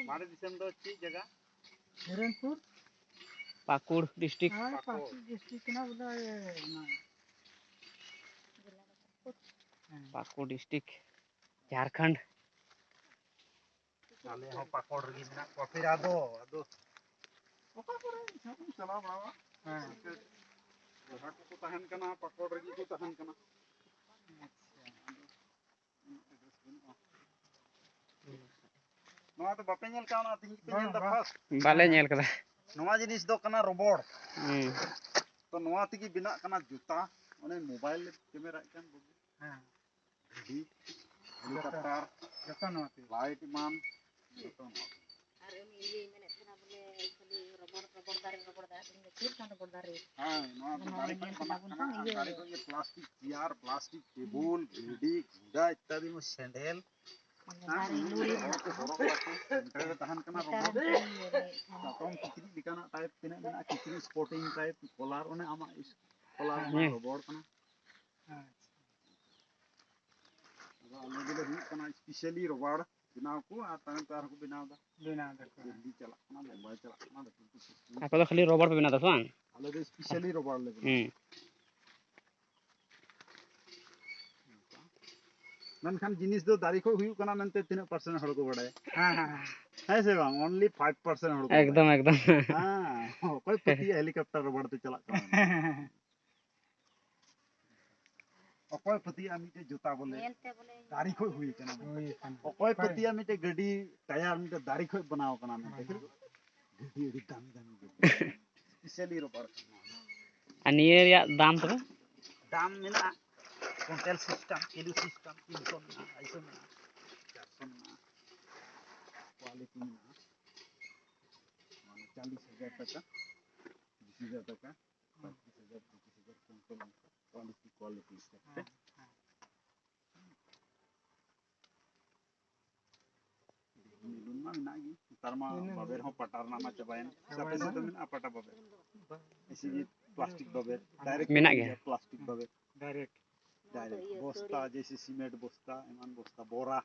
मारे दिसम दो ची जगह हिरणपुर पाकुड़ डिस्ट्रिक्ट पाकुड़ डिस्ट्रिक्ट ना बोला ना पाकुड़ डिस्ट्रिक्ट झारखंड आले हो पाकोड़ गी ना फिर आदो ओका करे चला बाबा हां जहां को तहन कना पाकोड़ गी को तहन कना नवा तो बापे नेल काना तिही पे नेल दा फर्स्ट बाले नेल कदा नवा जिनिस दो कना रोबोट तो नवा तिगी बिना कना जूता ओने मोबाइल कैमरा कन बोगे हां घड़ी हेलीकॉप्टर जता नवा लाइट मान जतो और उनी ये मेने कना बोले खाली रोबोट दारे फिर कान रोबोट दारे हां नवा गाड़ी को ये प्लास्टिक चेयर प्लास्टिक टेबल घड़ी घुड़ा इत्यादि में sandal tahan kena robot tom kicri dikana type tina mena kicri sporting type collar one ama collar robot kana aba ale gele kana specially robot binaw ko atan tar ko binaw da di chala kana mobile chala kana apa to khali robot pe bina da bang ale do specially robot le मेनखान जिनिस दो दारी को हुई कना मेनते 3% हड़ को बड़ाय हां है से बांग ओनली 5% हड़ को एकदम हां कोई पति हेलीकॉप्टर बढ़ते चला कना कोई पति आमीते जूता बोले दारी को हुई कना कोई पति आमीते गड्डी टायर आमीते दारी को बनाओ कना मेनते गड्डी दामी स्पेशली रोबड़ अनियर या दाम तो दाम मेना कुंटल सिस्टम किलो सिस्टम 300 में 250 में 400 में क्वालिटी में 40,000 टका 20,000 टका 25,000 कुंटल क्वालिटी से मिलुन मा नागी तरमा बाबेर हो पटारना मा चबायन साथे साथे में अपटा बाबेर इसी प्लास्टिक बाबेर डायरेक्ट मेना गया प्लास्टिक बाबेर डायरेक्ट बोस्ता जैसे सीमेंट बोस्ता एमान बोस्ता बोरा